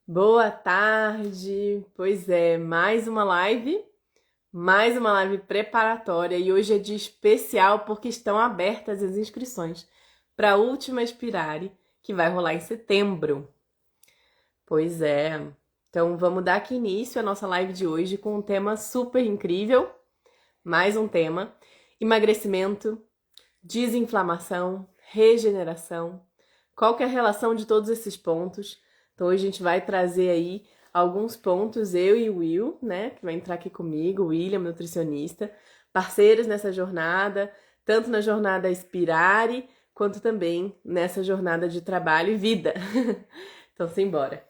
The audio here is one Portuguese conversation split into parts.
Boa tarde! Pois é, mais uma live preparatória e hoje é dia especial porque estão abertas as inscrições para a última Inspirare, que vai rolar em setembro. Pois é, então vamos dar aqui início à nossa live de hoje com um tema super incrível, mais um tema: emagrecimento, desinflamação, regeneração. Qual que é a relação de todos esses pontos? Então hoje a gente vai trazer aí alguns pontos, eu e o Will, né, que vai entrar aqui comigo, o William, nutricionista, parceiros nessa jornada, tanto na jornada Inspirare, quanto também nessa jornada de trabalho e vida. Então, simbora.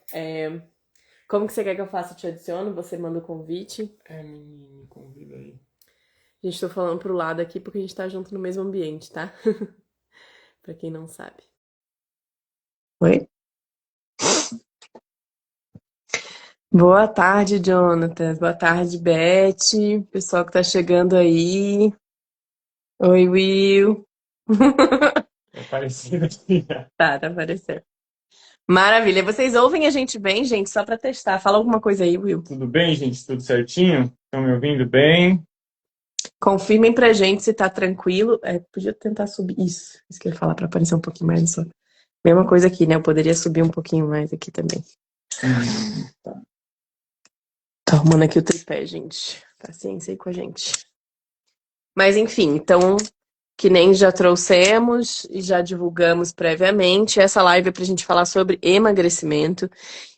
Como que você quer que eu faça? Eu te adiciono? Você manda o convite? Me convida aí. A gente tá falando pro lado aqui porque a gente tá junto no mesmo ambiente, tá? Pra quem não sabe. Oi? Boa tarde, Jonathan. Boa tarde, Beth. Pessoal que tá chegando aí. Oi, Will. É parecido aqui. Tá aparecendo. Maravilha. Vocês ouvem a gente bem, gente? Só pra testar. Fala alguma coisa aí, Will. Tudo bem, gente? Tudo certinho? Estão me ouvindo bem? Confirmem pra gente se tá tranquilo. Podia tentar subir. Isso que eu ia falar pra aparecer um pouquinho mais só. Mesma coisa aqui, né? Eu poderia subir um pouquinho mais aqui também. Tá. Tô arrumando aqui o tripé, gente. Paciência aí com a gente. Mas enfim, então, que nem já trouxemos e já divulgamos previamente, essa live é para a gente falar sobre emagrecimento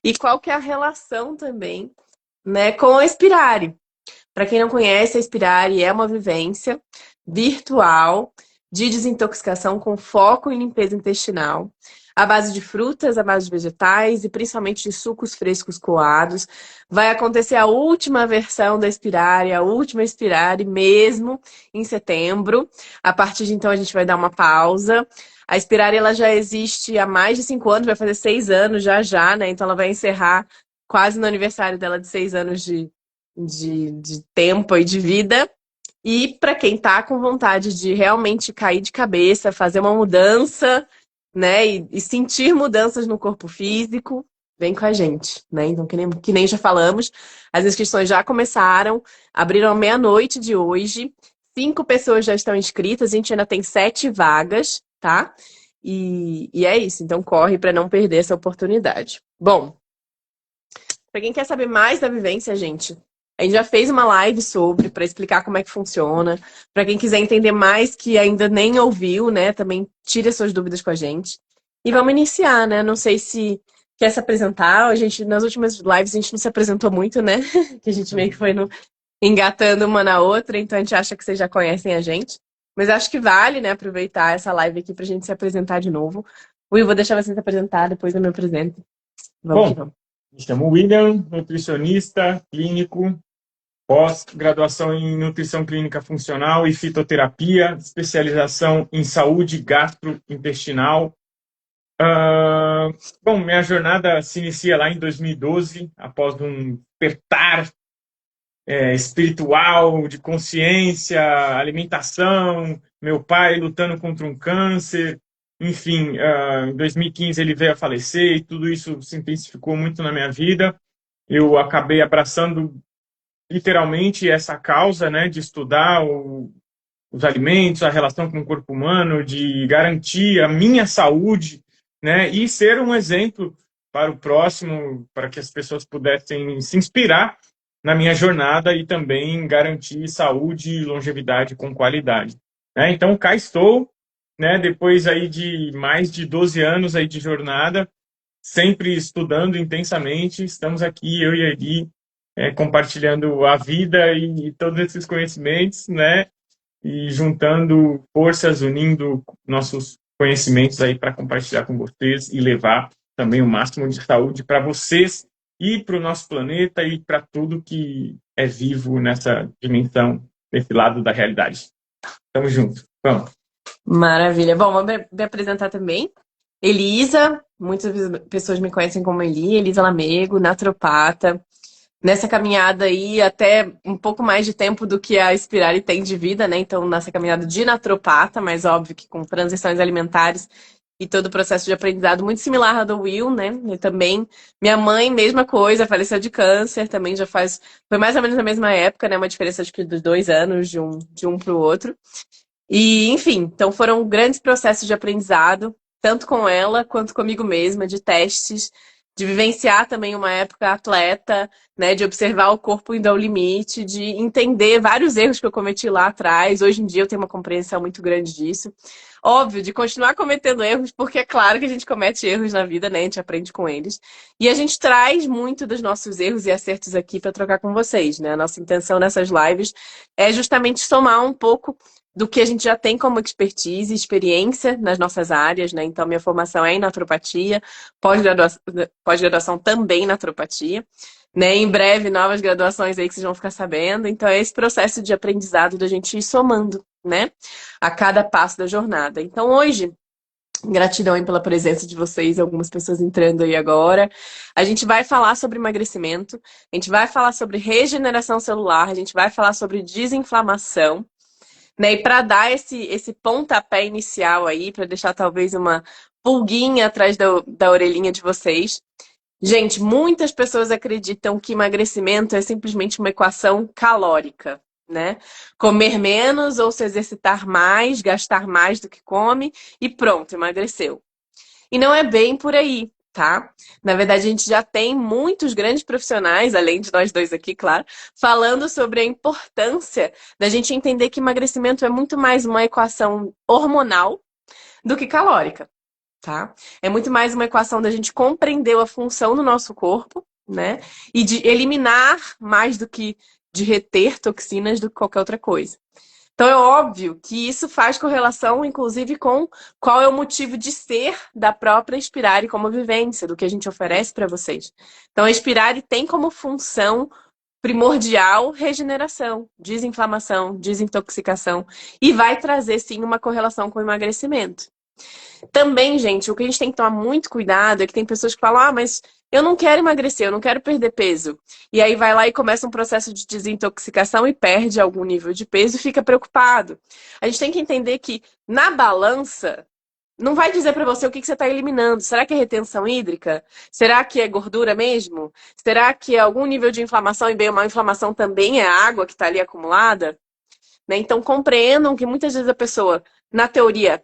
e qual que é a relação também, né, com a Inspirare. Para quem não conhece, a Inspirare é uma vivência virtual de desintoxicação com foco em limpeza intestinal, à base de frutas, à base de vegetais e principalmente de sucos frescos coados. Vai acontecer a última versão da Inspirare, a última Inspirare mesmo em setembro. A partir de então a gente vai dar uma pausa. A Inspirare ela já existe há mais de 5 anos, vai fazer 6 anos já, né? Então ela vai encerrar quase no aniversário dela de 6 anos de tempo e de vida. E para quem tá com vontade de realmente cair de cabeça, fazer uma mudança, né, e sentir mudanças no corpo físico, vem com a gente, né? Então, que nem já falamos, as inscrições já começaram, abriram à meia-noite de hoje, 5 pessoas já estão inscritas, a gente ainda tem 7 vagas, tá? E é isso, então corre para não perder essa oportunidade. Bom, para quem quer saber mais da vivência, gente, a gente já fez uma live sobre para explicar como é que funciona. Para quem quiser entender mais que ainda nem ouviu, né, também tire as suas dúvidas com a gente. E vamos iniciar, né? Não sei se quer se apresentar. A gente nas últimas lives a gente não se apresentou muito, né? Que a gente meio que foi engatando uma na outra, então a gente acha que vocês já conhecem a gente. Mas acho que vale, né, aproveitar essa live aqui pra gente se apresentar de novo. Will, vou deixar você se apresentar, depois eu me apresento. Vamos que Bom, vamos. me chamo William, nutricionista, clínico, pós-graduação em nutrição clínica funcional e fitoterapia, especialização em saúde gastrointestinal. Ah, Bom, minha jornada se inicia lá em 2012, após um despertar espiritual, de consciência, alimentação, meu pai lutando contra um câncer, enfim, em 2015 ele veio a falecer e tudo isso se intensificou muito na minha vida. Eu acabei abraçando literalmente essa causa, né, de estudar os alimentos, a relação com o corpo humano, de garantir a minha saúde, né, e ser um exemplo para o próximo, para que as pessoas pudessem se inspirar na minha jornada e também garantir saúde e longevidade com qualidade. Né? Então, cá estou, né, depois aí de mais de 12 anos aí de jornada, sempre estudando intensamente, estamos aqui, eu e a Gui, compartilhando a vida e todos esses conhecimentos, né? E juntando forças, unindo nossos conhecimentos aí para compartilhar com vocês e levar também o máximo de saúde para vocês e para o nosso planeta e para tudo que é vivo nessa dimensão, desse lado da realidade. Tamo junto. Vamos. Maravilha. Bom, vou me apresentar também. Elisa, muitas pessoas me conhecem como Elisa Lamego, naturopata. Nessa caminhada aí, até um pouco mais de tempo do que a Inspirare tem de vida, né? Então, nessa caminhada de naturopata, mas óbvio que com transições alimentares e todo o processo de aprendizado muito similar ao do Will, né? E também minha mãe, mesma coisa, faleceu de câncer, também já faz, foi mais ou menos na mesma época, né? Uma diferença acho que dos 2 anos de um para o outro. E, enfim, então foram grandes processos de aprendizado, tanto com ela quanto comigo mesma, de testes, de vivenciar também uma época atleta, né, de observar o corpo indo ao limite, de entender vários erros que eu cometi lá atrás. Hoje em dia eu tenho uma compreensão muito grande disso. Óbvio, de continuar cometendo erros, porque é claro que a gente comete erros na vida, né? A gente aprende com eles. E a gente traz muito dos nossos erros e acertos aqui para trocar com vocês, né? A nossa intenção nessas lives é justamente somar um pouco do que a gente já tem como expertise, experiência nas nossas áreas, né? Então, minha formação é em naturopatia, pós-graduação também em naturopatia, né? Em breve, novas graduações aí que vocês vão ficar sabendo. Então, é esse processo de aprendizado da gente ir somando, né? A cada passo da jornada. Então, hoje, gratidão aí pela presença de vocês, algumas pessoas entrando aí agora. A gente vai falar sobre emagrecimento, a gente vai falar sobre regeneração celular, a gente vai falar sobre desinflamação, né? E para dar esse pontapé inicial aí, para deixar talvez uma pulguinha atrás da orelhinha de vocês. Gente, muitas pessoas acreditam que emagrecimento é simplesmente uma equação calórica, né? Comer menos ou se exercitar mais, gastar mais do que come e pronto, emagreceu. E não é bem por aí, tá? Na verdade, a gente já tem muitos grandes profissionais, além de nós dois aqui, claro, falando sobre a importância da gente entender que emagrecimento é muito mais uma equação hormonal do que calórica, tá? É muito mais uma equação da gente compreender a função do nosso corpo, né? E de eliminar mais do que de reter toxinas do que qualquer outra coisa. Então é óbvio que isso faz correlação, inclusive, com qual é o motivo de ser da própria Inspirare como vivência, do que a gente oferece para vocês. Então a Inspirare tem como função primordial regeneração, desinflamação, desintoxicação e vai trazer sim uma correlação com o emagrecimento. Também, gente, o que a gente tem que tomar muito cuidado é que tem pessoas que falam, ah, mas eu não quero emagrecer, eu não quero perder peso. E aí vai lá e começa um processo de desintoxicação e perde algum nível de peso e fica preocupado. A gente tem que entender que na balança não vai dizer para você o que você está eliminando. Será que é retenção hídrica? Será que é gordura mesmo? Será que é algum nível de inflamação e bem uma inflamação também é água que está ali acumulada? Né? Então compreendam que muitas vezes a pessoa, na teoria,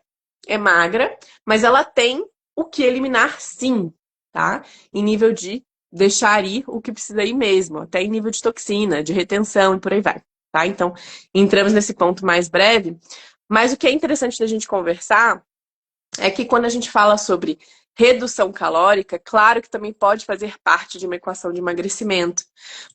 é magra, mas ela tem o que eliminar sim, tá? Em nível de deixar ir o que precisa ir mesmo, até em nível de toxina, de retenção e por aí vai, tá? Então, entramos nesse ponto mais breve, mas o que é interessante da gente conversar é que quando a gente fala sobre redução calórica, claro que também pode fazer parte de uma equação de emagrecimento,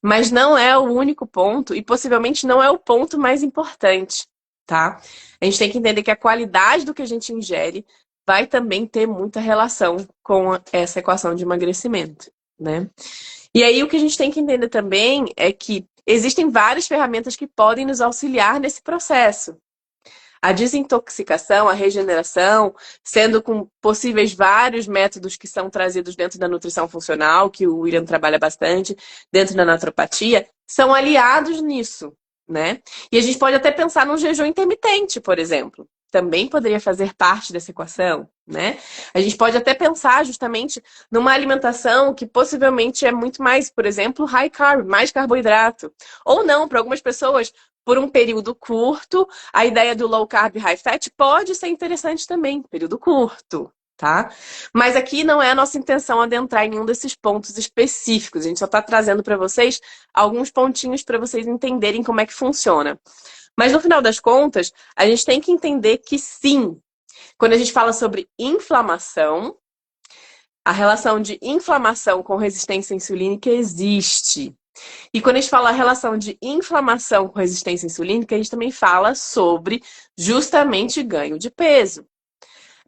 mas não é o único ponto e possivelmente não é o ponto mais importante, tá? A gente tem que entender que a qualidade do que a gente ingere vai também ter muita relação com essa equação de emagrecimento, né? E aí o que a gente tem que entender também é que existem várias ferramentas que podem nos auxiliar nesse processo. A desintoxicação, a regeneração, sendo com possíveis vários métodos que são trazidos dentro da nutrição funcional, que o William trabalha bastante, dentro da naturopatia, são aliados nisso, né? E a gente pode até pensar num jejum intermitente, por exemplo. Também poderia fazer parte dessa equação, né? A gente pode até pensar justamente numa alimentação que possivelmente é muito mais, por exemplo, high carb, mais carboidrato. Ou não, para algumas pessoas, por um período curto, a ideia do low carb, high fat pode ser interessante também, período curto, tá? Mas aqui não é a nossa intenção adentrar em nenhum desses pontos específicos. A gente só está trazendo para vocês alguns pontinhos para vocês entenderem como é que funciona. Mas no final das contas, a gente tem que entender que sim, quando a gente fala sobre inflamação, a relação de inflamação com resistência insulínica existe. E quando a gente fala a relação de inflamação com resistência insulínica, a gente também fala sobre justamente ganho de peso.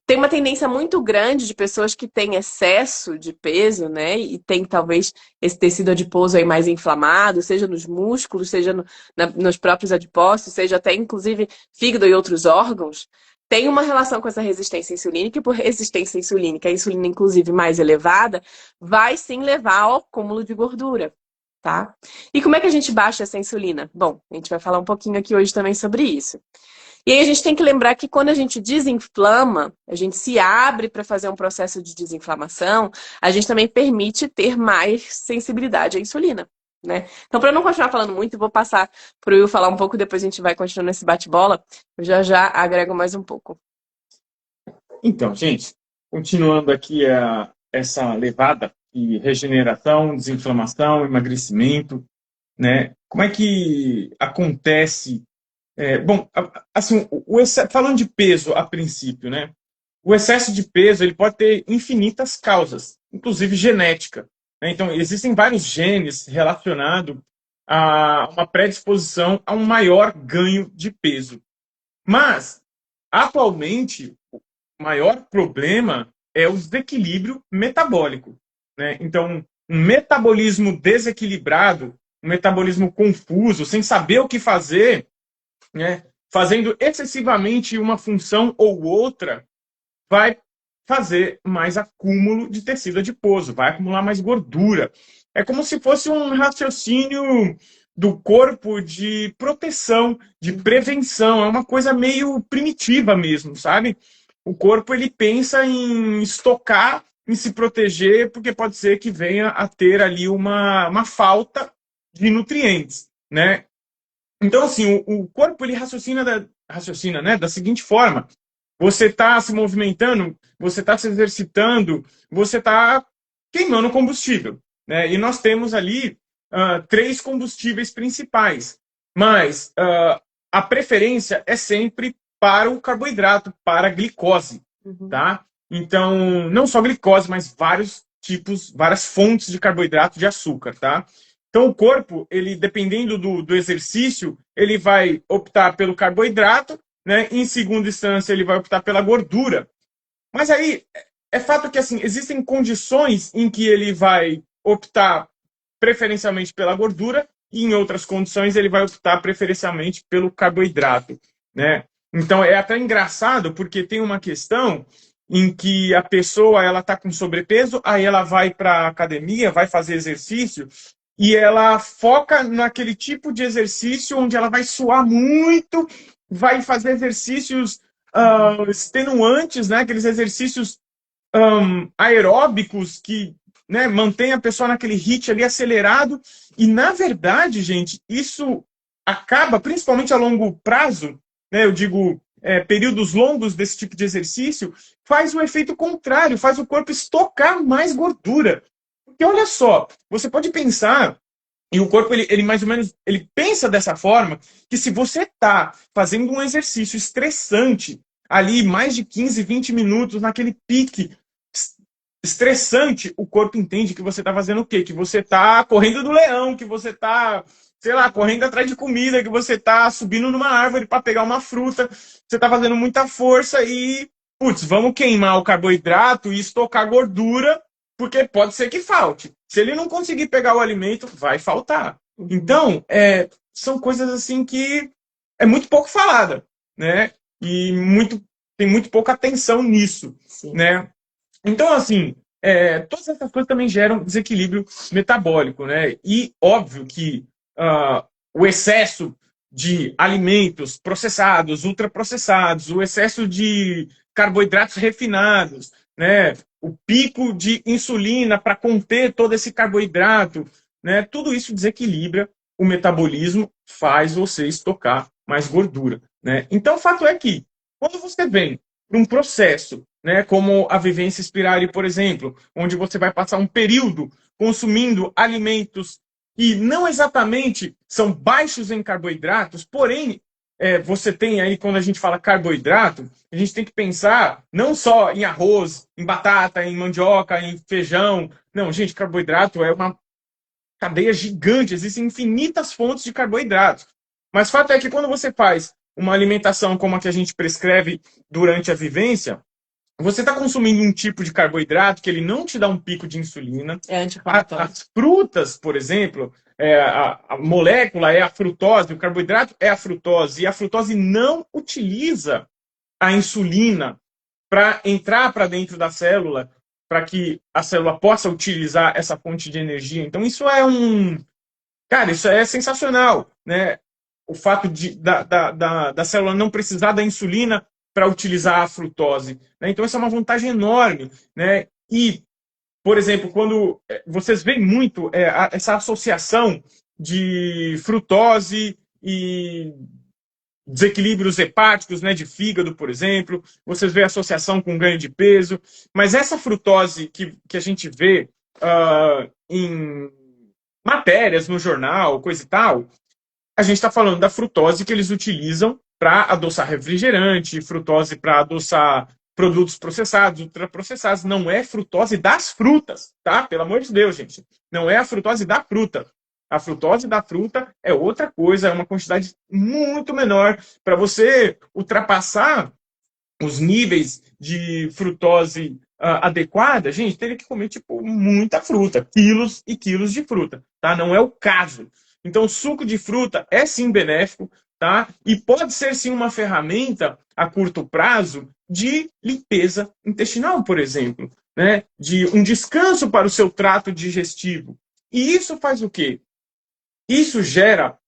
Tem uma tendência muito grande de pessoas que têm excesso de peso, né? E tem talvez esse tecido adiposo aí mais inflamado, seja nos músculos, seja nos próprios adipócitos, seja até inclusive fígado e outros órgãos. Tem uma relação com essa resistência insulínica e por resistência insulínica, a insulina inclusive mais elevada, vai sim levar ao acúmulo de gordura. Tá? E como é que a gente baixa essa insulina? Bom, a gente vai falar um pouquinho aqui hoje também sobre isso. E aí a gente tem que lembrar que quando a gente desinflama, a gente se abre para fazer um processo de desinflamação, a gente também permite ter mais sensibilidade à insulina, né? Então, para eu não continuar falando muito, eu vou passar para o Will falar um pouco, depois a gente vai continuando esse bate-bola. Eu já agrego mais um pouco. Então, gente, continuando aqui essa levada de regeneração, desinflamação, emagrecimento, né? Como é que acontece? Bom, assim, falando de peso a princípio, né? O excesso de peso ele pode ter infinitas causas, inclusive genética, né? Então, existem vários genes relacionados a uma predisposição a um maior ganho de peso. Mas, atualmente, o maior problema é o desequilíbrio metabólico, né? Então, um metabolismo desequilibrado, um metabolismo confuso, sem saber o que fazer, né? Fazendo excessivamente uma função ou outra, vai fazer mais acúmulo de tecido adiposo, vai acumular mais gordura. É como se fosse um raciocínio do corpo de proteção, de prevenção. É uma coisa meio primitiva mesmo, sabe? O corpo ele pensa em estocar, em se proteger, porque pode ser que venha a ter ali uma falta de nutrientes, né? Então, assim, o corpo ele raciocina, né, da seguinte forma: você está se movimentando, você está se exercitando, você está queimando combustível, né? E nós temos ali três combustíveis principais, mas a preferência é sempre para o carboidrato, para a glicose, tá? Então, não só glicose, mas vários tipos, várias fontes de carboidrato de açúcar, tá? Então, o corpo, ele dependendo do exercício, ele vai optar pelo carboidrato, né? Em segunda instância, ele vai optar pela gordura. Mas aí, é fato que assim, existem condições em que ele vai optar preferencialmente pela gordura e em outras condições ele vai optar preferencialmente pelo carboidrato, né? Então, é até engraçado porque tem uma questão em que a pessoa ela está com sobrepeso, aí ela vai para a academia, vai fazer exercício e ela foca naquele tipo de exercício onde ela vai suar muito, vai fazer exercícios extenuantes, né? Aqueles exercícios aeróbicos que, né, mantém a pessoa naquele ritmo ali acelerado. E, na verdade, gente, isso acaba, principalmente a longo prazo, né, eu digo, períodos longos desse tipo de exercício, faz o efeito contrário, faz o corpo estocar mais gordura. Porque olha só, você pode pensar, e o corpo ele mais ou menos ele pensa dessa forma, que se você está fazendo um exercício estressante, ali mais de 15, 20 minutos, naquele pique estressante, o corpo entende que você está fazendo o quê? Que você está correndo do leão, que você está, sei lá, correndo atrás de comida, que você está subindo numa árvore para pegar uma fruta, você está fazendo muita força e, putz, vamos queimar o carboidrato e estocar gordura, porque pode ser que falte. Se ele não conseguir pegar o alimento, vai faltar. Então, são coisas assim que é muito pouco falada, né? E tem muito pouca atenção nisso, Sim. né? Então, assim, todas essas coisas também geram desequilíbrio metabólico, né? E óbvio que o excesso de alimentos processados, ultraprocessados, o excesso de carboidratos refinados, né? O pico de insulina para conter todo esse carboidrato, né? Tudo isso desequilibra o metabolismo, faz você estocar mais gordura, né? Então, o fato é que quando você vem para um processo, né, como a vivência Spirale, por exemplo, onde você vai passar um período consumindo alimentos que não exatamente são baixos em carboidratos, porém, você tem aí, quando a gente fala carboidrato, a gente tem que pensar não só em arroz, em batata, em mandioca, em feijão. Não, gente, carboidrato é uma cadeia gigante, existem infinitas fontes de carboidratos. Mas o fato é que quando você faz uma alimentação como a que a gente prescreve durante a vivência, você está consumindo um tipo de carboidrato que ele não te dá um pico de insulina. É anti-inflamatório. As frutas, por exemplo, a molécula é a frutose, o carboidrato é a frutose, e a frutose não utiliza a insulina para entrar para dentro da célula, para que a célula possa utilizar essa fonte de energia. Então, isso é Cara, isso é sensacional, né? o fato da célula não precisar da insulina para utilizar a frutose, né? Então, essa é uma vantagem enorme, né? E, por exemplo, quando vocês veem muito essa associação de frutose e desequilíbrios hepáticos, né, de fígado, por exemplo, vocês veem associação com ganho de peso, mas essa frutose que a gente vê em matérias no jornal, coisa e tal, a gente está falando da frutose que eles utilizam para adoçar refrigerante, frutose para adoçar produtos processados, ultraprocessados. Não é frutose das frutas, tá? Pelo amor de Deus, gente. Não é a frutose da fruta. A frutose da fruta é outra coisa, é uma quantidade muito menor. Para você ultrapassar os níveis de frutose adequada, gente, teria que comer tipo muita fruta, quilos e quilos de fruta, tá? Não é o caso. Então, o suco de fruta é sim benéfico, tá? E pode ser sim uma ferramenta a curto prazo de limpeza intestinal, por exemplo, né? De um descanso para o seu trato digestivo. E isso faz o quê? Isso gera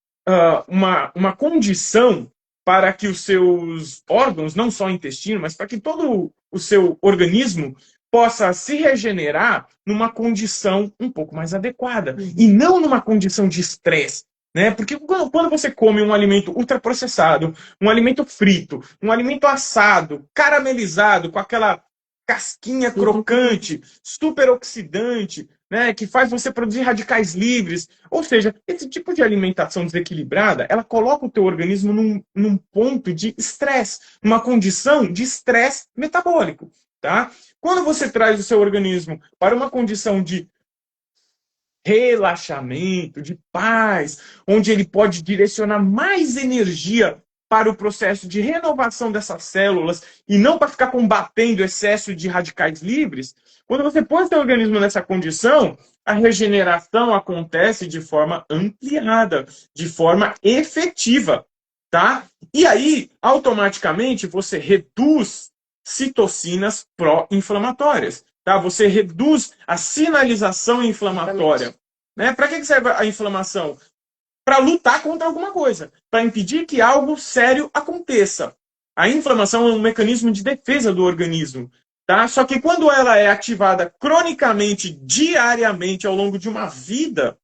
uma condição para que os seus órgãos, não só o intestino, mas para que todo o seu organismo possa se regenerar numa condição um pouco mais adequada e não numa condição de estresse. Né? Porque quando você come um alimento ultraprocessado, um alimento frito, um alimento assado, caramelizado, com aquela casquinha crocante, super oxidante, né, que faz você produzir radicais livres. Ou seja, esse tipo de alimentação desequilibrada, ela coloca o teu organismo num ponto de estresse, uma condição de estresse metabólico. Tá? Quando você traz o seu organismo para uma condição de relaxamento, de paz, onde ele pode direcionar mais energia para o processo de renovação dessas células e não para ficar combatendo excesso de radicais livres, quando você põe seu organismo nessa condição, a regeneração acontece de forma ampliada, de forma efetiva, tá? E aí, automaticamente, você reduz citocinas pró-inflamatórias, tá? Você reduz a sinalização inflamatória. Né? Para que serve a inflamação? Para lutar contra alguma coisa, para impedir que algo sério aconteça. A inflamação é um mecanismo de defesa do organismo. Tá? Só que quando ela é ativada cronicamente, diariamente, ao longo de uma vida,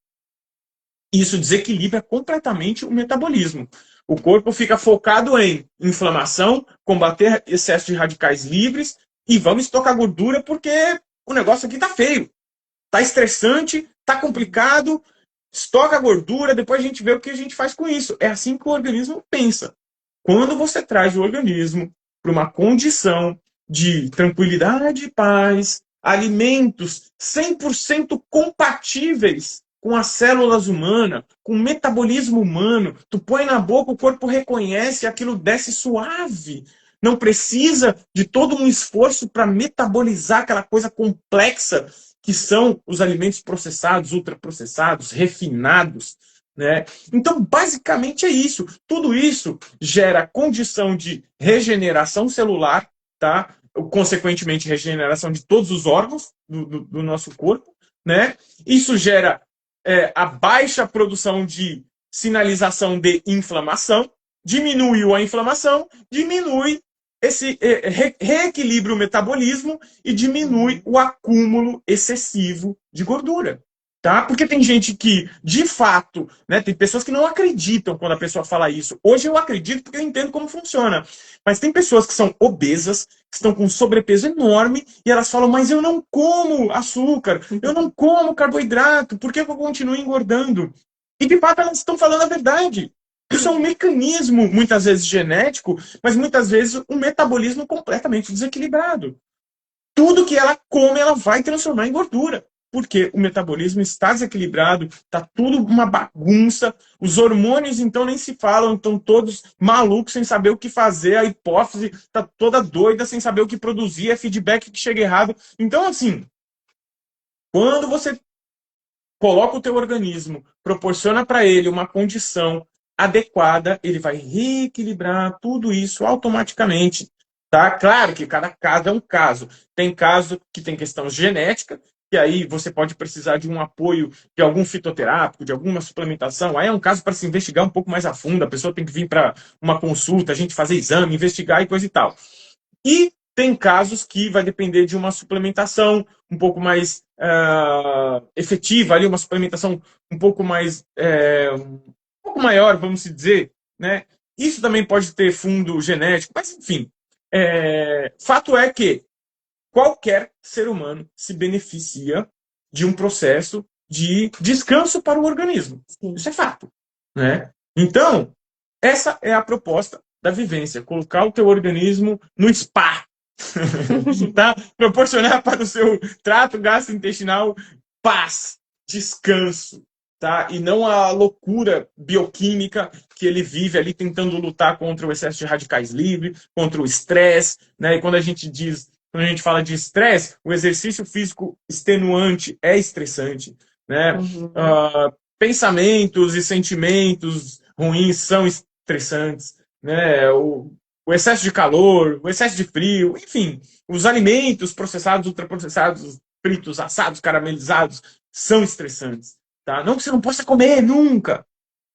isso desequilibra completamente o metabolismo. O corpo fica focado em inflamação, combater excesso de radicais livres e vamos estocar gordura porque o negócio aqui tá feio. Tá estressante, tá complicado, estoca gordura, depois a gente vê o que a gente faz com isso. É assim que o organismo pensa. Quando você traz o organismo para uma condição de tranquilidade e paz, alimentos 100% compatíveis com as células humanas, com o metabolismo humano, tu põe na boca, o corpo reconhece, aquilo desce suave. Não precisa de todo um esforço para metabolizar aquela coisa complexa que são os alimentos processados, ultraprocessados, refinados. Né? Então, basicamente é isso. Tudo isso gera condição de regeneração celular, tá? Consequentemente, regeneração de todos os órgãos do nosso corpo. Né? Isso gera a baixa produção de sinalização de inflamação, diminuiu a inflamação, diminui esse reequilibra o metabolismo e diminui o acúmulo excessivo de gordura. Tá? Porque tem gente que, de fato, né, tem pessoas que não acreditam quando a pessoa fala isso. Hoje eu acredito porque eu entendo como funciona. Mas tem pessoas que são obesas, que estão com sobrepeso enorme, e elas falam, mas eu não como açúcar, eu não como carboidrato, por que eu continuo engordando? E de fato elas estão falando a verdade. Isso é um mecanismo, muitas vezes genético, mas muitas vezes um metabolismo completamente desequilibrado. Tudo que ela come, ela vai transformar em gordura. Porque o metabolismo está desequilibrado, está tudo uma bagunça, os hormônios então nem se falam, estão todos malucos sem saber o que fazer, a hipófise está toda doida sem saber o que produzir, é feedback que chega errado. Então, assim, quando você coloca o teu organismo, proporciona para ele uma condição adequada, ele vai reequilibrar tudo isso automaticamente. Tá? Claro que cada caso é um caso. Tem caso que tem questão genética, e aí você pode precisar de um apoio de algum fitoterápico, de alguma suplementação. Aí é um caso para se investigar um pouco mais a fundo, a pessoa tem que vir para uma consulta, a gente fazer exame, investigar e coisa e tal. E tem casos que vai depender de uma suplementação um pouco mais efetiva, ali, uma suplementação um pouco mais um pouco maior, vamos dizer, né? Isso também pode ter fundo genético, mas enfim. Fato é que qualquer ser humano se beneficia de um processo de descanso para o organismo. Sim. Isso é fato, né? Então, essa é a proposta da vivência, colocar o teu organismo no spa, tá? Proporcionar para o seu trato gastrointestinal paz, descanso, tá? E não a loucura bioquímica que ele vive ali tentando lutar contra o excesso de radicais livres, contra o estresse, né? E quando a gente fala de estresse, o exercício físico extenuante é estressante, né? Pensamentos e sentimentos ruins são estressantes, né? O excesso de calor, o excesso de frio, enfim, os alimentos processados, ultraprocessados, fritos, assados, caramelizados, são estressantes, tá? Não que você não possa comer nunca,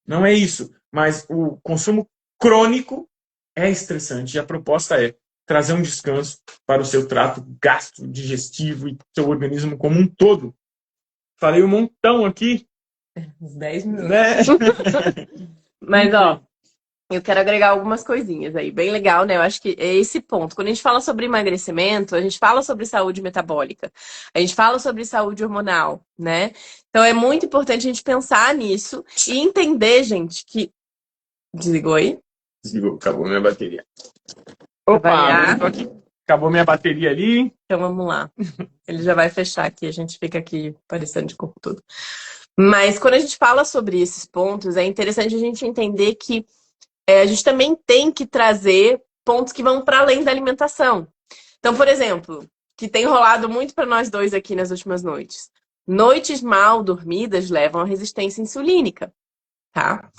não é isso, mas o consumo crônico é estressante e a proposta é trazer um descanso para o seu trato gastrodigestivo e seu organismo como um todo. Falei um montão aqui. Uns 10 minutos. Né? Mas, ó, eu quero agregar algumas coisinhas aí, bem legal, né? Eu acho que é esse ponto. Quando a gente fala sobre emagrecimento, a gente fala sobre saúde metabólica, a gente fala sobre saúde hormonal, né? Então é muito importante a gente pensar nisso e entender, gente, que... Desligou aí? Desligou, acabou minha bateria. Opa, agora eu tô aqui. Acabou minha bateria ali. Então vamos lá. Ele já vai fechar aqui, a gente fica aqui parecendo de corpo todo. Mas quando a gente fala sobre esses pontos, é interessante a gente entender que a gente também tem que trazer pontos que vão para além da alimentação. Então, por exemplo, que tem rolado muito para nós dois aqui nas últimas noites. Noites mal dormidas levam à resistência insulínica, tá?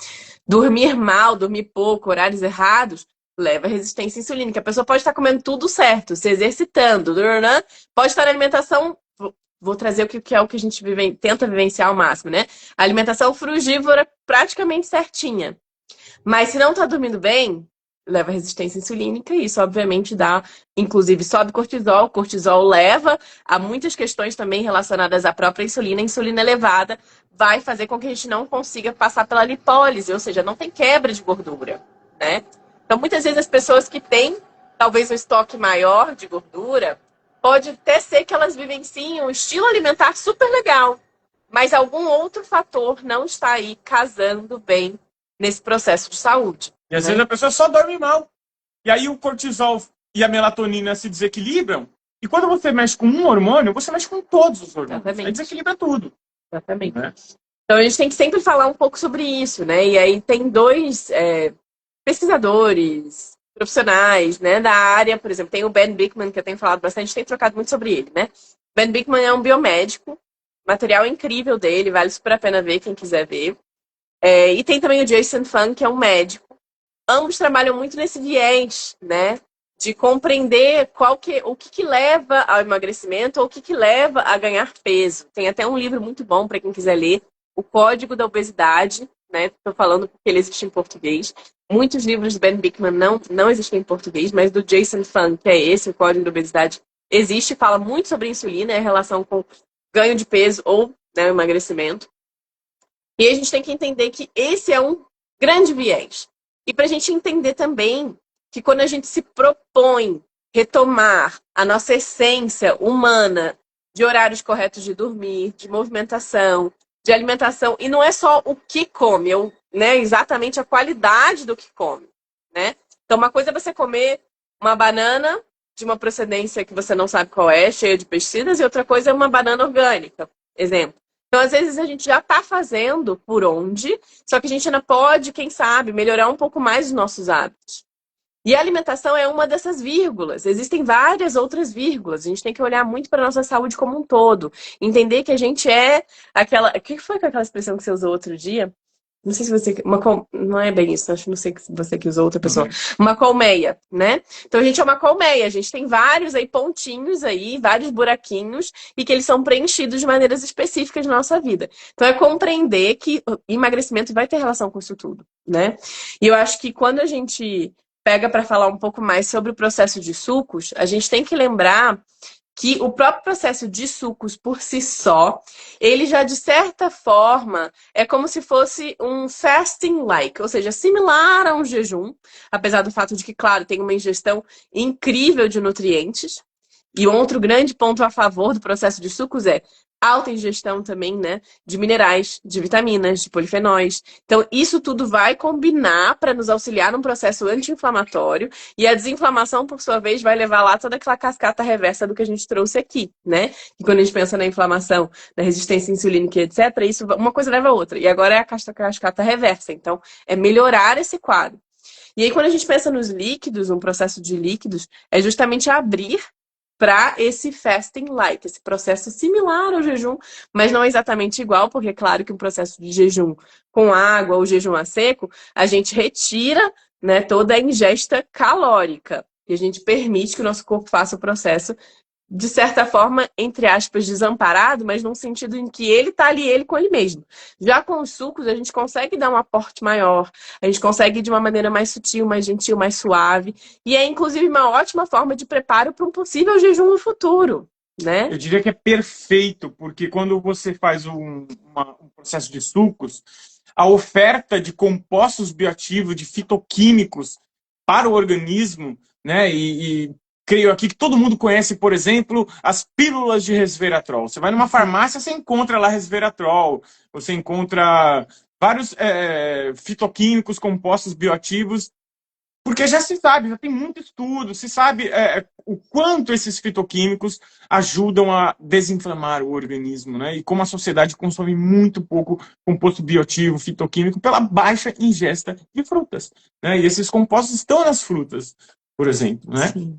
Dormir mal, dormir pouco, horários errados, leva à resistência insulínica. A pessoa pode estar comendo tudo certo, se exercitando, pode estar na alimentação... Vou trazer o que é o que a gente tenta vivenciar ao máximo, né? A alimentação frugívora praticamente certinha. Mas se não tá dormindo bem, leva à resistência insulínica e isso obviamente dá, inclusive sobe cortisol. Cortisol leva a muitas questões também relacionadas à própria insulina. A insulina elevada vai fazer com que a gente não consiga passar pela lipólise, ou seja, não tem quebra de gordura, né? Então muitas vezes as pessoas que têm talvez um estoque maior de gordura, pode até ser que elas vivenciem um estilo alimentar super legal, mas algum outro fator não está aí casando bem nesse processo de saúde. E às vezes a pessoa só dorme mal. E aí o cortisol e a melatonina se desequilibram. E quando você mexe com um hormônio, você mexe com todos os hormônios. Exatamente. Aí desequilibra tudo. Exatamente. Né? Então a gente tem que sempre falar um pouco sobre isso, né? E aí tem dois pesquisadores, profissionais, né, da área, por exemplo, tem o Ben Bikman, que eu tenho falado bastante, tem trocado muito sobre ele, né? Ben Bikman é um biomédico, material incrível dele, vale super a pena ver, quem quiser ver. E tem também o Jason Fung, que é um médico. Ambos trabalham muito nesse viés, né? De compreender o que leva ao emagrecimento ou o que leva a ganhar peso. Tem até um livro muito bom para quem quiser ler, O Código da Obesidade, né? Estou falando porque ele existe em português. Muitos livros do Ben Bikman não existem em português, mas do Jason Fung, que é esse, O Código da Obesidade, existe, fala muito sobre insulina, a relação com ganho de peso ou, né, emagrecimento. E a gente tem que entender que esse é um grande viés. E para a gente entender também que quando a gente se propõe retomar a nossa essência humana de horários corretos de dormir, de movimentação, de alimentação, e não é só o que come, né, exatamente a qualidade do que come, né? Então, uma coisa é você comer uma banana de uma procedência que você não sabe qual é, cheia de pesticidas, e outra coisa é uma banana orgânica, exemplo. Então, às vezes, a gente já está fazendo por onde, só que a gente ainda pode, quem sabe, melhorar um pouco mais os nossos hábitos. E a alimentação é uma dessas vírgulas. Existem várias outras vírgulas. A gente tem que olhar muito para a nossa saúde como um todo. Entender que a gente é aquela... O que foi aquela expressão que você usou outro dia? Não sei se você. Não é bem isso, acho que não sei se você que usou outra pessoa. Uhum. Uma colmeia, né? Então a gente é uma colmeia, a gente tem vários aí pontinhos aí, vários buraquinhos, e que eles são preenchidos de maneiras específicas na nossa vida. Então é compreender que o emagrecimento vai ter relação com isso tudo, né? E eu acho que quando a gente pega para falar um pouco mais sobre o processo de sucos, a gente tem que lembrar que o próprio processo de sucos por si só, ele já de certa forma é como se fosse um fasting-like, ou seja, similar a um jejum, apesar do fato de que, claro, tem uma ingestão incrível de nutrientes. E um outro grande ponto a favor do processo de sucos é alta ingestão também, né, de minerais, de vitaminas, de polifenóis. Então, isso tudo vai combinar para nos auxiliar num processo anti-inflamatório e a desinflamação, por sua vez, vai levar lá toda aquela cascata reversa do que a gente trouxe aqui, né? E quando a gente pensa na inflamação, na resistência insulínica, etc., isso uma coisa leva a outra. E agora é a cascata reversa. Então, é melhorar esse quadro. E aí, quando a gente pensa nos líquidos, um processo de líquidos, é justamente abrir para esse fasting like, esse processo similar ao jejum, mas não exatamente igual, porque é claro que um processo de jejum com água ou jejum a seco, a gente retira, né, toda a ingesta calórica. E a gente permite que o nosso corpo faça o processo de certa forma, entre aspas, desamparado, mas num sentido em que ele tá ali, ele com ele mesmo. Já com os sucos, a gente consegue dar um aporte maior, a gente consegue ir de uma maneira mais sutil, mais gentil, mais suave, e é inclusive uma ótima forma de preparo para um possível jejum no futuro, né? Eu diria que é perfeito, porque quando você faz um processo de sucos, a oferta de compostos bioativos, de fitoquímicos para o organismo, né? E creio aqui que todo mundo conhece, por exemplo, as pílulas de resveratrol. Você vai numa farmácia, você encontra lá resveratrol, você encontra vários fitoquímicos, compostos bioativos, porque já se sabe, já tem muito estudo, se sabe o quanto esses fitoquímicos ajudam a desinflamar o organismo, né? E como a sociedade consome muito pouco composto bioativo, fitoquímico, pela baixa ingesta de frutas, né? E esses compostos estão nas frutas, por exemplo, né? Sim.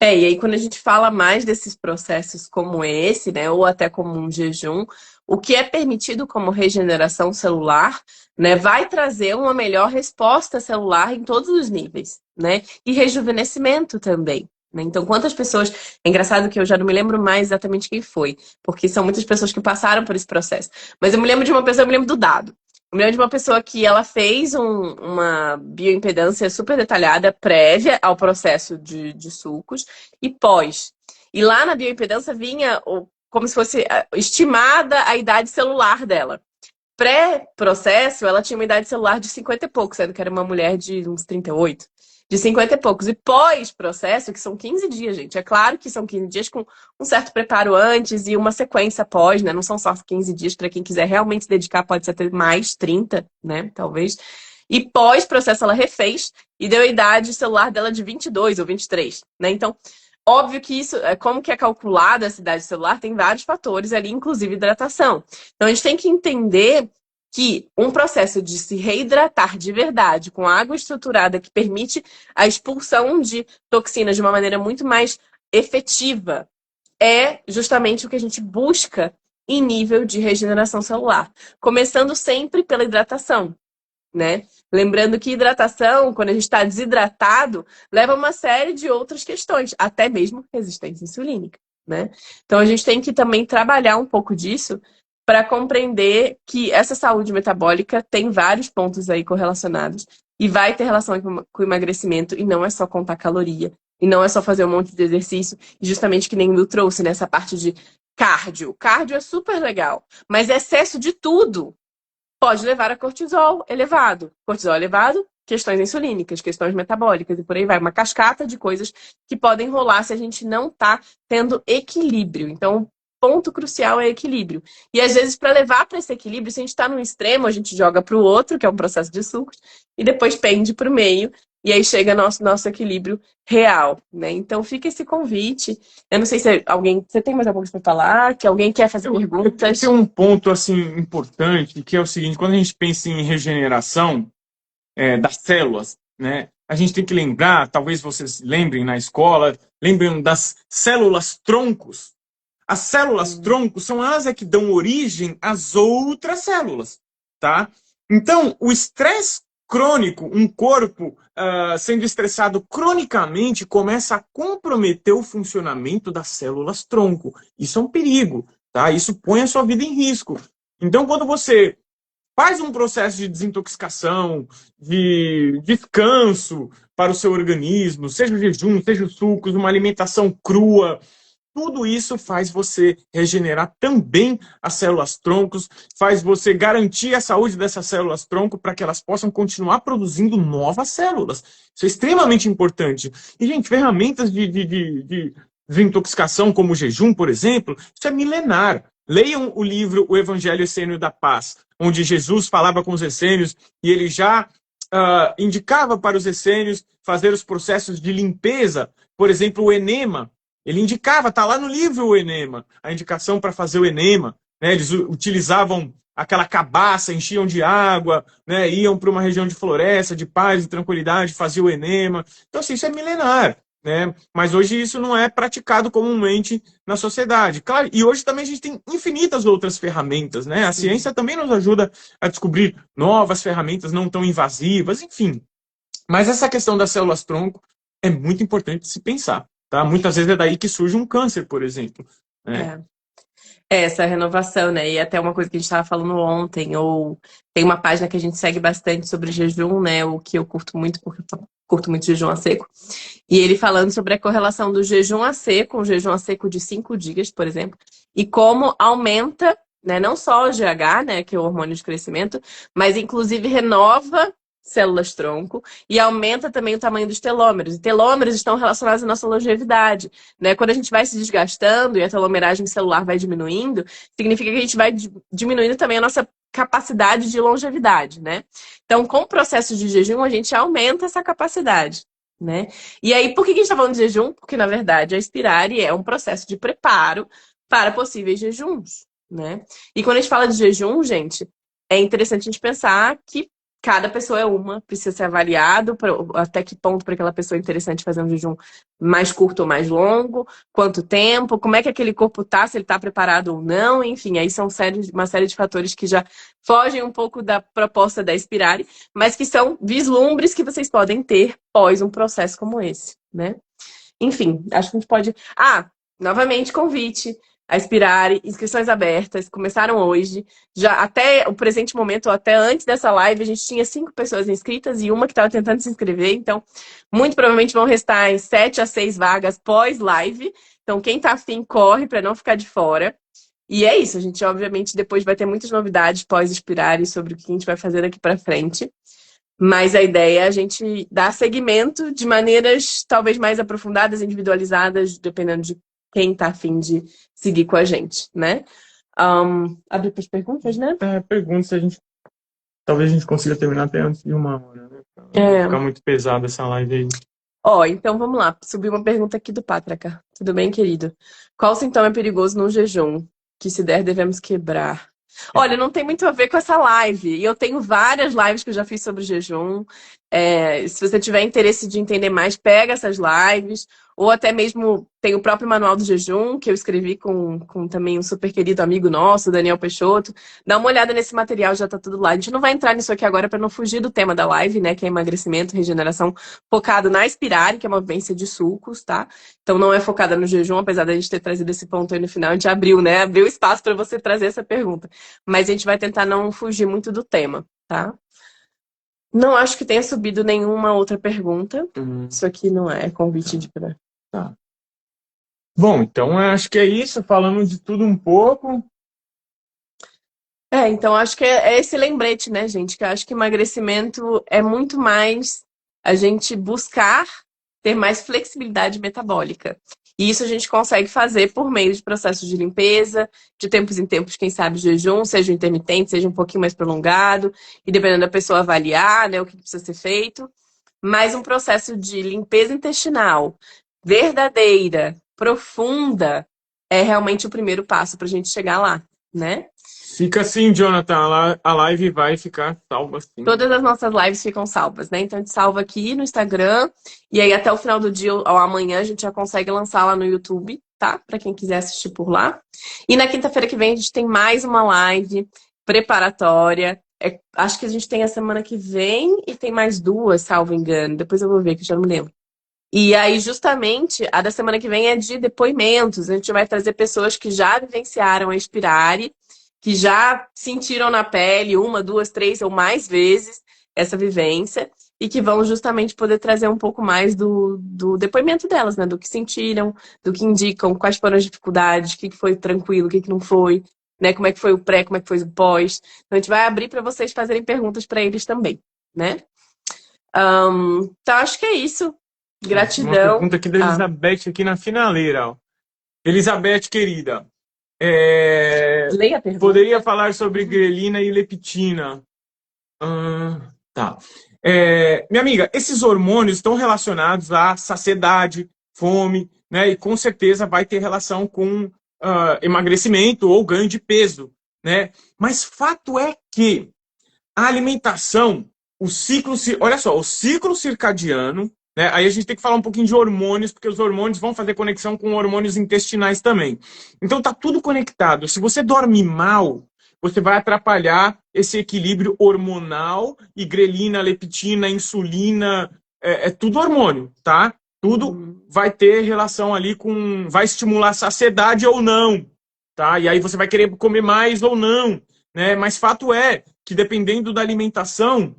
E aí quando a gente fala mais desses processos como esse, né, ou até como um jejum, o que é permitido como regeneração celular, né, vai trazer uma melhor resposta celular em todos os níveis, né? E rejuvenescimento também. Né? Então, quantas pessoas. É engraçado que eu já não me lembro mais exatamente quem foi, porque são muitas pessoas que passaram por esse processo. Mas eu me lembro de uma pessoa, eu me lembro do dado. Eu me lembro de uma pessoa que ela fez uma bioimpedância super detalhada prévia ao processo de sucos e pós. E lá na bioimpedância vinha como se fosse estimada a idade celular dela. Pré-processo, ela tinha uma idade celular de 50 e poucos, sendo que era uma mulher de uns 38. De 50 e poucos. E pós-processo, que são 15 dias, gente. É claro que são 15 dias com um certo preparo antes e uma sequência pós, né? Não são só 15 dias para quem quiser realmente se dedicar, pode ser até mais 30, né? Talvez. E pós-processo, ela refez e deu a idade celular dela de 22 ou 23, né? Então, óbvio que isso, como que é calculada a idade celular, tem vários fatores ali, inclusive hidratação. Então, a gente tem que entender que um processo de se reidratar de verdade com água estruturada que permite a expulsão de toxinas de uma maneira muito mais efetiva é justamente o que a gente busca em nível de regeneração celular. Começando sempre pela hidratação, né? Lembrando que hidratação, quando a gente está desidratado, leva a uma série de outras questões, até mesmo resistência insulínica, né? Então a gente tem que também trabalhar um pouco disso para compreender que essa saúde metabólica tem vários pontos aí correlacionados e vai ter relação com o emagrecimento e não é só contar caloria e não é só fazer um monte de exercício, e justamente que nem eu trouxe nessa parte de cardio. Cardio é super legal, mas excesso de tudo pode levar a cortisol elevado. Cortisol elevado, questões insulínicas, questões metabólicas e por aí vai. Uma cascata de coisas que podem rolar se a gente não está tendo equilíbrio. Então, o ponto crucial é equilíbrio. E às vezes, para levar para esse equilíbrio, se a gente está num extremo, a gente joga para o outro, que é um processo de sucos, e depois pende para o meio. E aí chega nosso equilíbrio real, né? Então fica esse convite. Eu não sei se alguém. Você tem mais alguma coisa para falar? Que alguém quer fazer perguntas? Tem um ponto assim importante, que é o seguinte: quando a gente pensa em regeneração das células, né, a gente tem que lembrar, talvez vocês lembrem na escola, lembrem das células troncos. As células troncos são as que dão origem às outras células, tá? Então, o estresse crônico, um corpo sendo estressado cronicamente, começa a comprometer o funcionamento das células tronco. Isso é um perigo, tá? Isso põe a sua vida em risco. Então, quando você faz um processo de desintoxicação, de descanso para o seu organismo, seja o jejum, seja os sucos, uma alimentação crua, tudo isso faz você regenerar também as células troncos, faz você garantir a saúde dessas células tronco para que elas possam continuar produzindo novas células. Isso é extremamente importante. E, gente, ferramentas de desintoxicação, como o jejum, por exemplo, isso é milenar. Leiam o livro O Evangelho Essênio da Paz, onde Jesus falava com os essênios e ele já indicava para os essênios fazer os processos de limpeza, por exemplo, o enema. Ele indicava, está lá no livro o enema, a indicação para fazer o enema. Né? Eles utilizavam aquela cabaça, enchiam de água, né? Iam para uma região de floresta, de paz e tranquilidade, faziam o enema. Então, assim, isso é milenar. Né? Mas hoje isso não é praticado comumente na sociedade. Claro, e hoje também a gente tem infinitas outras ferramentas. Né? A ciência também nos ajuda a descobrir novas ferramentas não tão invasivas, enfim. Mas essa questão das células-tronco é muito importante de se pensar. Tá? Muitas vezes é daí que surge um câncer, por exemplo. Né? Essa renovação, né? E até uma coisa que a gente estava falando ontem, ou tem uma página que a gente segue bastante sobre jejum, né? O que eu curto muito, porque eu curto muito jejum a seco. E ele falando sobre a correlação do jejum a seco, um jejum a seco de 5 dias, por exemplo, e como aumenta, né? Não só o GH, né? Que é o hormônio de crescimento, mas inclusive renova células tronco e aumenta também o tamanho dos telômeros. E telômeros estão relacionados à nossa longevidade, né? Quando a gente vai se desgastando e a telomeragem celular vai diminuindo, significa que a gente vai diminuindo também a nossa capacidade de longevidade, né? Então, com o processo de jejum, a gente aumenta essa capacidade, né? E aí, por que a gente está falando de jejum? Porque, na verdade, a Inspirare é um processo de preparo para possíveis jejuns, né? E quando a gente fala de jejum, gente, é interessante a gente pensar que cada pessoa é uma, precisa ser avaliado até que ponto para aquela pessoa é interessante fazer um jejum mais curto ou mais longo, quanto tempo, como é que aquele corpo tá, se ele está preparado ou não, enfim, aí são uma série de fatores que já fogem um pouco da proposta da Inspirare, mas que são vislumbres que vocês podem ter pós um processo como esse, né? Enfim, acho que a gente pode... novamente convite a Inspirare, inscrições abertas, começaram hoje. Já até o presente momento, até antes dessa live, a gente tinha 5 pessoas inscritas e uma que estava tentando se inscrever. Então, muito provavelmente vão restar em 7 a 6 vagas pós-live. Então, quem tá afim, corre para não ficar de fora. E é isso, a gente obviamente depois vai ter muitas novidades pós-Inspirare sobre o que a gente vai fazer daqui para frente. Mas a ideia é a gente dar seguimento de maneiras talvez mais aprofundadas, individualizadas, dependendo de quem tá afim de seguir com a gente, né? Abrir para as perguntas, né? Pergunta se a gente... Talvez a gente consiga terminar até antes de 1 hora, né? Pra não ficar muito pesada essa live aí. Então vamos lá. Subiu uma pergunta aqui do Pátraca. Tudo bem, querido? Qual sintoma é perigoso no jejum? Que se der, devemos quebrar. Olha, não tem muito a ver com essa live. E eu tenho várias lives que eu já fiz sobre jejum. Se você tiver interesse de entender mais, pega essas lives. Ou até mesmo tem o próprio Manual do Jejum, que eu escrevi com também um super querido amigo nosso, Daniel Peixoto. Dá uma olhada nesse material, já tá tudo lá. A gente não vai entrar nisso aqui agora para não fugir do tema da live, né? Que é emagrecimento, regeneração, focado na Inspirare, que é uma vivência de sucos, tá? Então não é focada no jejum, apesar da gente ter trazido esse ponto aí no final, a gente abriu, né? Abriu espaço para você trazer essa pergunta. Mas a gente vai tentar não fugir muito do tema, tá? Não acho que tenha subido nenhuma outra pergunta. Isso aqui não é convite de... Tá. Bom, então acho que é isso. Falamos de tudo um pouco. Então acho que é esse lembrete, né, gente? Que eu acho que emagrecimento é muito mais a gente buscar ter mais flexibilidade metabólica. E isso a gente consegue fazer por meio de processos de limpeza, de tempos em tempos, quem sabe, jejum, seja intermitente, seja um pouquinho mais prolongado, e dependendo da pessoa avaliar, né, o que precisa ser feito. Mas um processo de limpeza intestinal verdadeira, profunda, é realmente o primeiro passo para a gente chegar lá, né? Fica assim, Jonathan. A live vai ficar salva assim. Todas as nossas lives ficam salvas, né? Então a gente salva aqui no Instagram e aí até o final do dia ou amanhã a gente já consegue lançar lá no YouTube, tá? Para quem quiser assistir por lá. E na quinta-feira que vem a gente tem mais uma live preparatória Acho que a gente tem a semana que vem e tem mais duas, salvo engano. Depois eu vou ver, que eu já não me lembro. E aí, justamente, a da semana que vem é de depoimentos. A gente vai trazer pessoas que já vivenciaram a Inspirare, que já sentiram na pele uma, duas, três ou mais vezes essa vivência, e que vão justamente poder trazer um pouco mais do depoimento delas, né? Do que sentiram, do que indicam, quais foram as dificuldades, o que foi tranquilo, o que não foi, né? Como é que foi o pré, como é que foi o pós. Então, a gente vai abrir para vocês fazerem perguntas para eles também, né? Então, acho que é isso. Uma Gratidão. pergunta aqui da Ah, Elizabeth aqui na finaleira. Ó. Elizabeth, querida, leia a pergunta. poderia falar sobre grelina e leptina? Tá. Minha amiga, esses hormônios estão relacionados à saciedade, fome, né? E com certeza vai ter relação com emagrecimento ou ganho de peso, né? Mas fato é que a alimentação, olha só, o ciclo circadiano, né? Aí a gente tem que falar um pouquinho de hormônios, porque os hormônios vão fazer conexão com hormônios intestinais também. Então tá tudo conectado. Se você dorme mal, você vai atrapalhar esse equilíbrio hormonal e grelina, leptina, insulina, é tudo hormônio, tá? Tudo Uhum. vai ter relação ali com, vai estimular a saciedade ou não, tá? E aí você vai querer comer mais ou não, né? Mas fato é que dependendo da alimentação,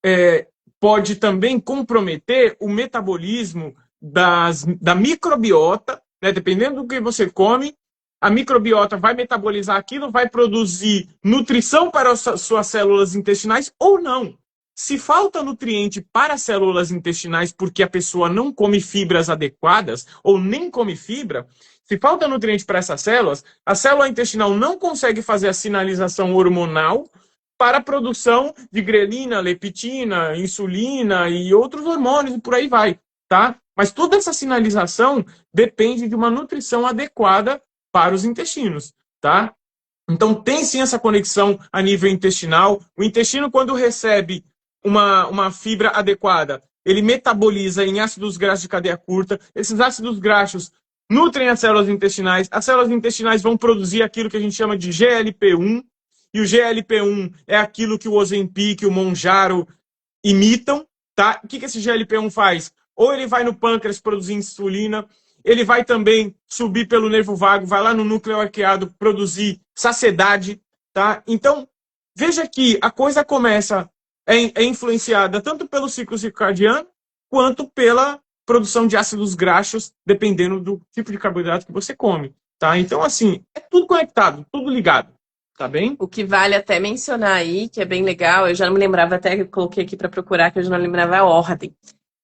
é, pode também comprometer o metabolismo da microbiota, né? Dependendo do que você come, a microbiota vai metabolizar aquilo, vai produzir nutrição para as suas células intestinais ou não. Se falta nutriente para as células intestinais porque a pessoa não come fibras adequadas ou nem come fibra, se falta nutriente para essas células, a célula intestinal não consegue fazer a sinalização hormonal para a produção de grelina, leptina, insulina e outros hormônios e por aí vai, tá? Mas toda essa sinalização depende de uma nutrição adequada para os intestinos, tá? Então tem sim essa conexão a nível intestinal. O intestino, quando recebe uma fibra adequada, ele metaboliza em ácidos graxos de cadeia curta. Esses ácidos graxos nutrem as células intestinais vão produzir aquilo que a gente chama de GLP-1, e o GLP-1 é aquilo que o Ozempic, o Monjaro imitam, tá? O que esse GLP-1 faz? Ou ele vai no pâncreas produzir insulina, ele vai também subir pelo nervo vago, vai lá no núcleo arqueado produzir saciedade, tá? Então, veja que a coisa começa, é influenciada tanto pelo ciclo circadiano, quanto pela produção de ácidos graxos, dependendo do tipo de carboidrato que você come, tá? Então, assim, é tudo conectado, tudo ligado, tá bem? O que vale até mencionar aí, que é bem legal, eu já não me lembrava, até que eu coloquei aqui para procurar, que eu já não lembrava a ordem.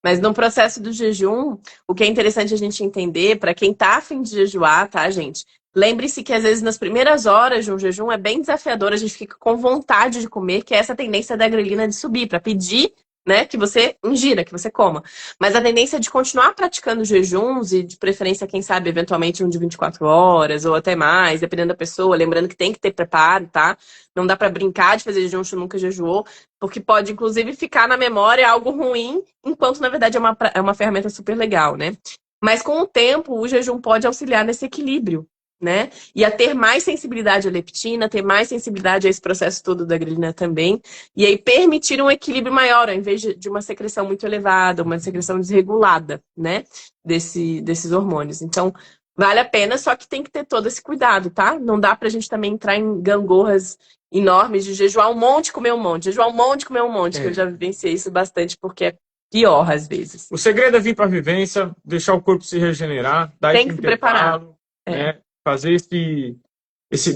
Mas no processo do jejum, o que é interessante a gente entender, para quem tá a fim de jejuar, tá, gente? Lembre-se que às vezes nas primeiras horas de um jejum é bem desafiador, a gente fica com vontade de comer, que é essa tendência da grelina de subir, para pedir, né, que você ingira, que você coma. Mas a tendência é de continuar praticando jejuns e de preferência, quem sabe, eventualmente um de 24 horas ou até mais, dependendo da pessoa, lembrando que tem que ter preparo, tá? Não dá para brincar de fazer jejum se nunca jejuou, porque pode inclusive ficar na memória algo ruim, enquanto na verdade é uma ferramenta super legal, né? Mas com o tempo, o jejum pode auxiliar nesse equilíbrio, né? E a ter mais sensibilidade à leptina, ter mais sensibilidade a esse processo todo da grelina também, e aí permitir um equilíbrio maior, ao invés de uma secreção muito elevada, uma secreção desregulada, né? Desses hormônios. Então, vale a pena, só que tem que ter todo esse cuidado, tá? Não dá pra gente também entrar em gangorras enormes de jejuar um monte, comer um monte, jejuar um monte, comer um monte, que eu já vivenciei isso bastante, porque é pior às vezes. O segredo é vir para a vivência, deixar o corpo se regenerar, dar Tem esse que se preparar. intervalo, É, né? Fazer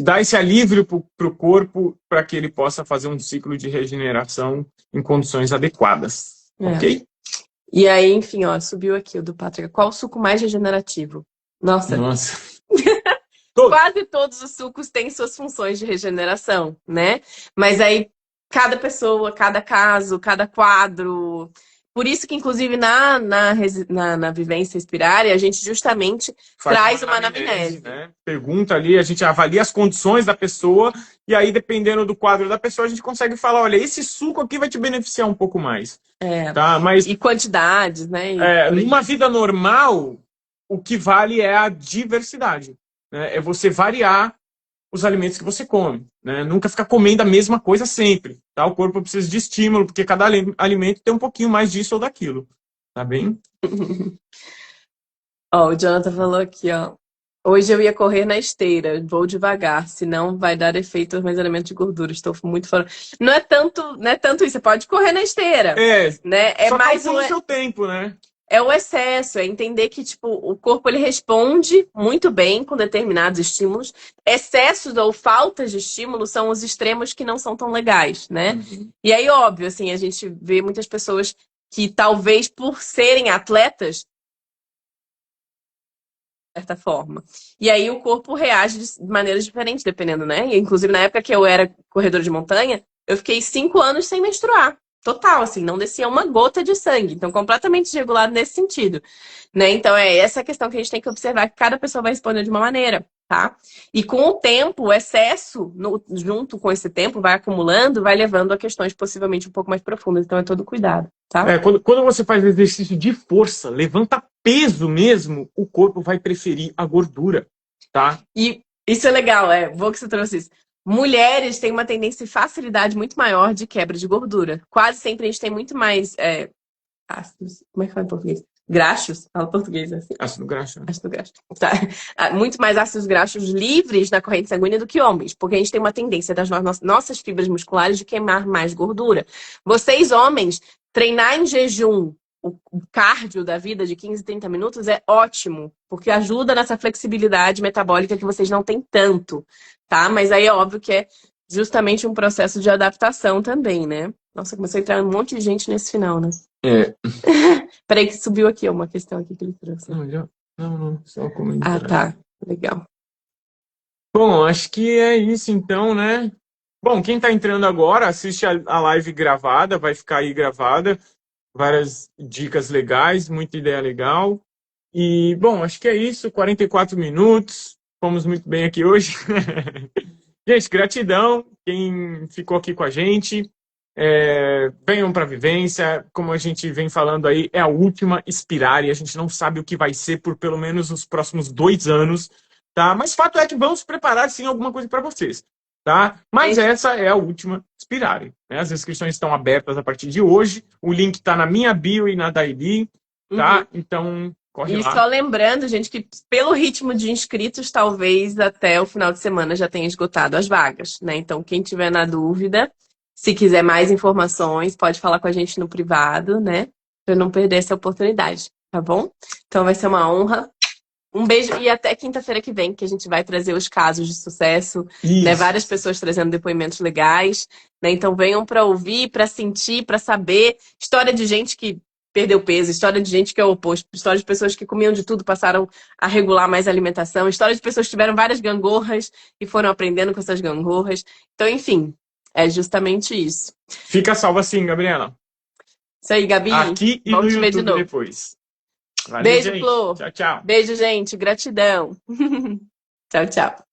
dar esse alívio para o corpo para que ele possa fazer um ciclo de regeneração em condições adequadas. é. Ok? E aí, enfim, ó, subiu aqui o do Patrick. Qual o suco mais regenerativo? Nossa, Nossa. Todos. quase todos os sucos têm suas funções de regeneração, né? Mas aí, cada pessoa, cada caso, cada quadro. Por isso que, inclusive, na vivência respirária, a gente justamente Faz traz uma uma anamnese, anamnese. né? Pergunta ali, a gente avalia as condições da pessoa e aí, dependendo do quadro da pessoa, a gente consegue falar, olha, esse suco aqui vai te beneficiar um pouco mais, É, tá? Mas e quantidades, né? E por aí. numa vida normal, o que vale é a diversidade, né? É você variar os alimentos que você come, né? Nunca ficar comendo a mesma coisa sempre, tá? O corpo precisa de estímulo, porque cada alimento tem um pouquinho mais disso ou daquilo, tá bem? Ó, o Jonathan falou aqui, ó. Hoje eu ia correr na esteira, vou devagar, senão vai dar efeito armazenamento de gordura. Estou muito fora. Não é tanto isso, você pode correr na esteira, É, né? É só mais calcula o seu tempo, né? é o excesso, é entender que tipo, o corpo ele responde muito bem com determinados estímulos. Excessos ou faltas de estímulo são os extremos que não são tão legais, né? Uhum. E aí, óbvio, assim, a gente vê muitas pessoas que talvez por serem atletas certa forma. E aí o corpo reage de maneiras diferentes, dependendo, né? E, inclusive, na época que eu era corredora de montanha, eu fiquei 5 anos sem menstruar. Total, assim, não descia uma gota de sangue. Então, completamente desregulado nesse sentido, né? Então, é essa questão que a gente tem que observar, que cada pessoa vai responder de uma maneira, tá? E com o tempo, o excesso, junto com esse tempo, vai acumulando, vai levando a questões possivelmente um pouco mais profundas. Então, é todo cuidado, tá? É, quando você faz exercício de força, levanta peso mesmo, o corpo vai preferir a gordura, tá? E isso é legal, bom que você trouxe isso. Mulheres têm uma tendência e facilidade muito maior de quebra de gordura. Quase sempre a gente tem muito mais ácidos. Como é que fala em português? Graxos? Fala português assim. Ácido graxo. Ácido graxo. Tá. Muito mais ácidos graxos livres na corrente sanguínea do que homens, porque a gente tem uma tendência das nossas fibras musculares de queimar mais gordura. Vocês, homens, treinar em jejum, o cardio da vida de 15, 30 minutos é ótimo, porque ajuda nessa flexibilidade metabólica que vocês não têm tanto, tá? Mas aí é óbvio que é justamente um processo de adaptação também, né? Nossa, começou a entrar um monte de gente nesse final, né? É. Peraí que subiu aqui, ó, uma questão aqui que ele trouxe. Não, só Ah, comentar. tá. Legal. Bom, acho que é isso então, né? Bom, quem tá entrando agora, assiste a live gravada, vai ficar aí gravada. Várias dicas legais, muita ideia legal. E, bom, acho que é isso. 44 minutos. Fomos muito bem aqui hoje. Gente, gratidão. Quem ficou aqui com a gente. Venham para a vivência. Como a gente vem falando aí, é a última Inspirare. A gente não sabe o que vai ser por pelo menos os próximos 2 anos. Tá? Mas fato é que vamos preparar sim alguma coisa para vocês. Tá? Mas essa é a última Inspirare. Né? As inscrições estão abertas a partir de hoje. O link está na minha bio e na da Eli. Tá? Uhum. Então, corre E lá. só lembrando, gente, que pelo ritmo de inscritos, talvez até o final de semana já tenha esgotado as vagas, né? Então, quem tiver na dúvida, se quiser mais informações, pode falar com a gente no privado, né? Para não perder essa oportunidade, tá bom? Então, vai ser uma honra. Um beijo e até quinta-feira que vem, que a gente vai trazer os casos de sucesso, né? Isso. Várias pessoas trazendo depoimentos legais, né? Então venham para ouvir, para sentir, para saber história de gente que perdeu peso, história de gente que é o oposto, história de pessoas que comiam de tudo, passaram a regular mais a alimentação, história de pessoas que tiveram várias gangorras e foram aprendendo com essas gangorras. Então, enfim, é justamente isso. Fica salva assim, Gabriela. Isso aí, Gabi. Aqui e no Vamos te ver de YouTube novo. depois. Valeu, Beijo, gente. Flor. Tchau, tchau. Beijo, gente. Gratidão. Tchau, tchau.